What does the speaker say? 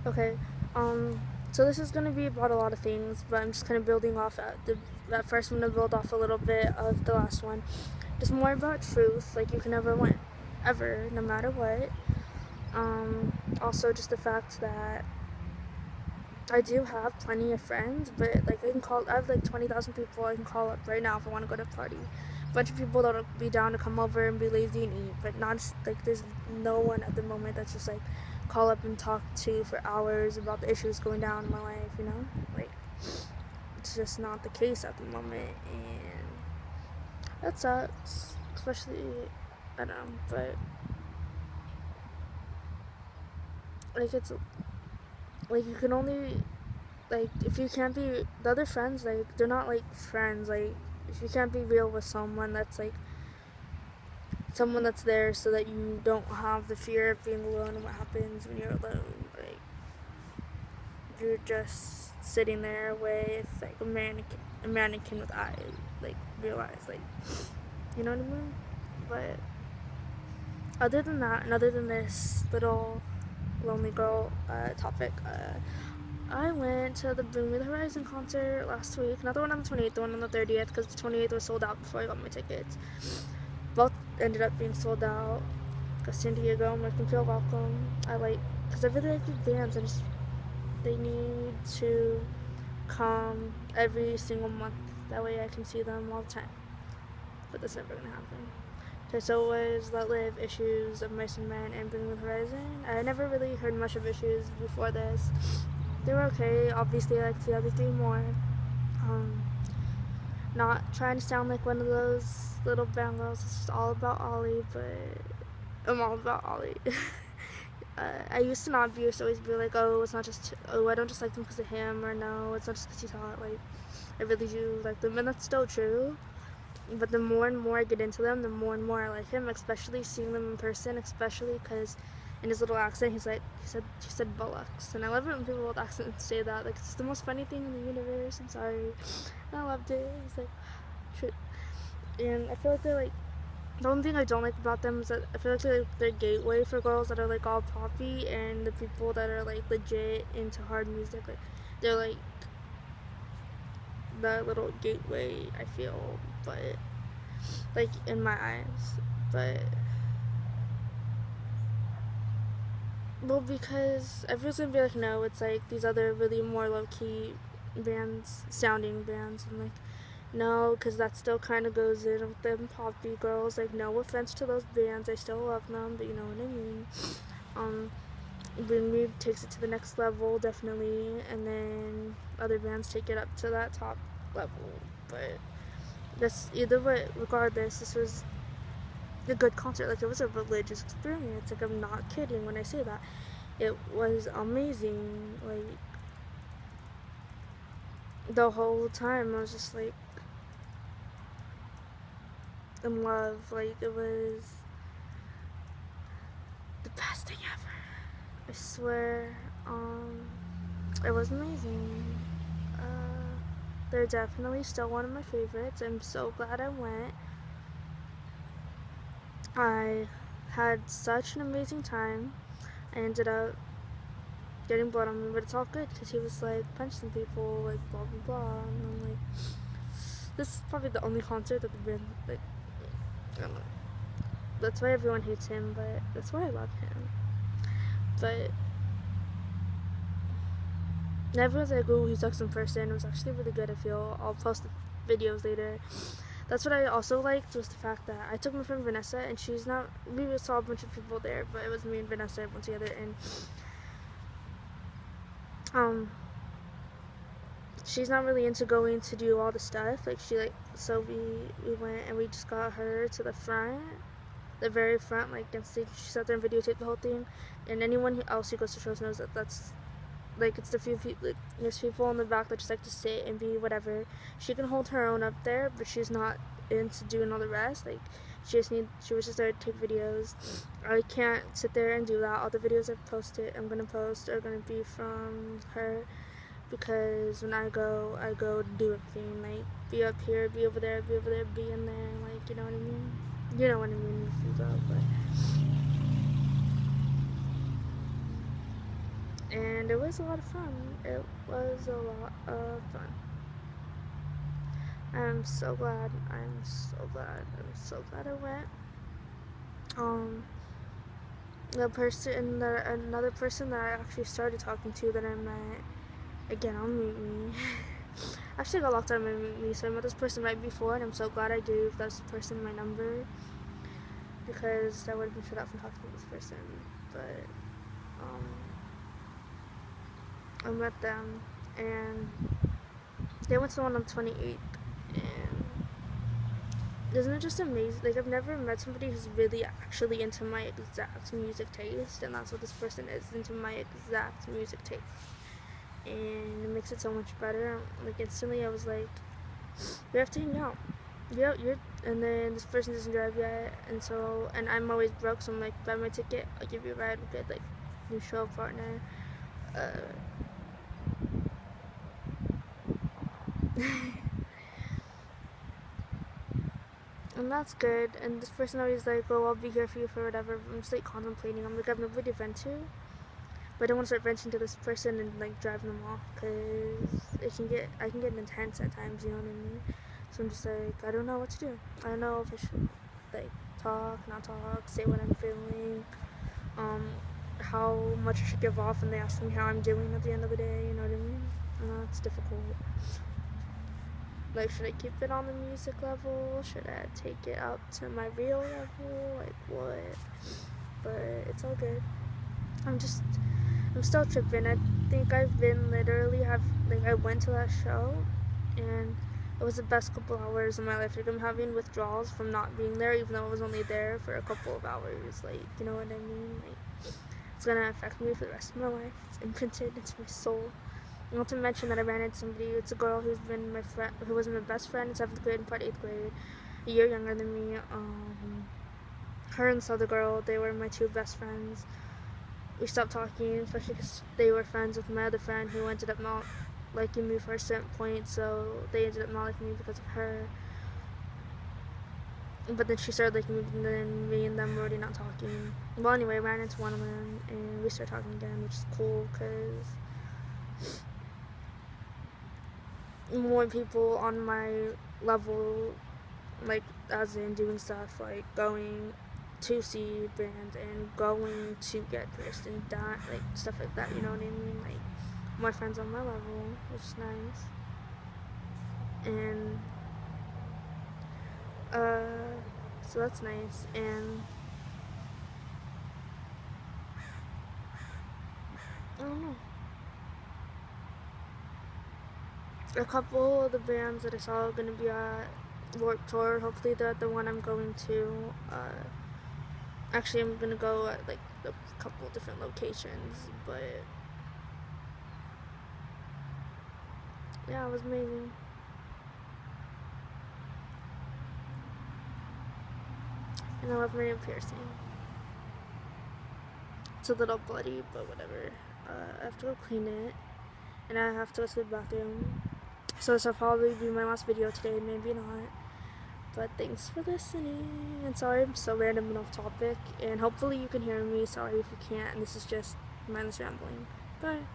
Okay, so this is going to be about a lot of things, but I'm just kind of building off that first one to build off a little bit of the last one. Just more about truth, like you can never win, ever, no matter what. Also just the fact that I do have plenty of friends, but like I have like 20,000 people I can call up right now if I want to go to a party. A bunch of people that'll be down to come over and be lazy and eat, but not like there's no one at the moment that's just like call up and talk to for hours about the issues going down in my life, you know? Like it's just not the case at the moment, and that sucks. Especially, I don't know, but like it's like you can only like if you can't be the other friends, like they're not like friends, like if you can't be real with someone that's there so that you don't have the fear of being alone and what happens when you're alone, like you're just sitting there with like a mannequin with eyes, like realize, like, you know what I mean? But other than that, and other than this little lonely girl topic, I went to the Bring Me the Horizon concert last week. Not the one on the 28th, the one on the 30th, because the 28th was sold out before I got my tickets. Both ended up being sold out. Because San Diego, make them feel welcome. Because I really like these bands, and they need to come every single month. That way I can see them all the time. But that's never gonna happen. So was Let Live, Issues of Mice and Men, and Bring Me the Horizon. I never really heard much of Issues before this. They were okay. Obviously, I liked the other three more. Um, Not trying to sound like one of those little band girls. It's just all about Ollie, but I'm all about Ollie. I used to not be, used to always be like, oh, it's not just, oh, I don't just like them because of him, or no, it's not just because he's hot. Like, I really do like them, and that's still true. But the more and more I get into them, the more and more I like him, especially seeing them in person, especially because in his little accent, he said bullocks. And I love it when people with accents say that. Like, it's the most funny thing in the universe. I'm sorry. And I loved it. It's like, shit. And I feel like they're like, the only thing I don't like about them is that I feel like they're gateway for girls that are like all poppy, and the people that are like legit into hard music, like they're like that little gateway, I feel, but like in my eyes. But well, because everyone's gonna be like, no, it's like these other really more low-key sounding bands, and like, no, because that still kind of goes in with them poppy girls. Like, no offense to those bands, I still love them, but you know what I mean. Um, Bring Me takes it to the next level, definitely, and then other bands take it up to that top level. But this, either way, regardless, this was a good concert. Like, it was a religious experience. Like, I'm not kidding when I say that. It was amazing. Like, the whole time I was just like in love. Like, it was the best thing ever. I swear. It was amazing. They're definitely still one of my favorites. I'm so glad I went. I had such an amazing time. I ended up getting blood on me, but it's all good because he was like punching people, like blah blah blah, and I'm like, this is probably the only concert that the band, like, I don't know. That's why everyone hates him, but that's why I love him. But everyone's like, oh, he sucks in person. It was actually really good, I feel. I'll post the videos later. That's what I also liked, was the fact that I took my friend Vanessa, and she's not, we saw a bunch of people there, but it was me and Vanessa everyone together, and she's not really into going to do all the stuff. Like, so we went and we just got her to the front, the very front, like against stage. She sat there and videotaped the whole thing, and anyone else who goes to shows knows that that's like, it's the few people, like, there's people in the back that just like to sit and be whatever. She can hold her own up there, but she's not into doing all the rest. Like, she was just there to take videos. I can't sit there and do that. All the videos I'm gonna post are gonna be from her, because when I go to do everything, like, be up here, be over there, be in there, like, you know what I mean? You know what I mean if you go, but and it was a lot of fun. It was a lot of fun. I'm so glad. I'm so glad. I'm so glad I went. Another person that I actually started talking to that I met again on Meet Me. Actually, I got locked out on Meet Me, so I met this person right before, and I'm so glad I gave this person my number because I would have been shut out from talking to this person. But I met them, and they went to the one on the 28th, and isn't it just amazing? Like, I've never met somebody who's really actually into my exact music taste, and that's what this person is, into my exact music taste. And it makes it so much better. Like, instantly I was like, we have to hang out. And then this person doesn't drive yet, and I'm always broke, so I'm like, buy my ticket, I'll give you a ride, we'll get, like, new show partner. And that's good. And this person always like, oh, I'll be here for you for whatever. I'm just like contemplating. I'm like, I've nobody to vent to, but I don't want to start venting to this person and like driving them off because I can get intense at times. You know what I mean? So I'm just like, I don't know what to do. I don't know if I should like talk, not talk, say what I'm feeling, how much I should give off, and they ask me how I'm doing at the end of the day. You know what I mean? I know it's difficult. Like, should I keep it on the music level? Should I take it up to my real level? Like, what? But it's all good. I'm still tripping. I think I've been I went to that show, and it was the best couple hours of my life. Like, I'm having withdrawals from not being there, even though I was only there for a couple of hours. Like, you know what I mean? Like, it's gonna affect me for the rest of my life. It's imprinted into my soul. Not to mention that I ran into somebody. It's a girl who was my best friend in 7th grade and part 8th grade, a year younger than me. Her and this other girl, they were my two best friends. We stopped talking, especially because they were friends with my other friend who ended up not liking me for a certain point, so they ended up not liking me because of her. But then she started liking me, and then me and them were already not talking. Well, anyway, I ran into one of them, and we started talking again, which is cool, because more people on my level, like, as in doing stuff like going to see bands and going to get pierced and that, like, stuff like that, you know what I mean? Like, more friends on my level, which is nice. And so that's nice. And I don't know, a couple of the bands that I saw are going to be at Warped Tour. Hopefully they're at the one I'm going to. Actually, I'm going to go at like a couple different locations, but yeah, it was amazing. And I love my new piercing. It's a little bloody, but whatever. I have to go clean it, and I have to go to the bathroom. So this will probably be my last video today, maybe not. But thanks for listening. And sorry I'm so random and off topic. And hopefully you can hear me. Sorry if you can't. And this is just mindless rambling. Bye.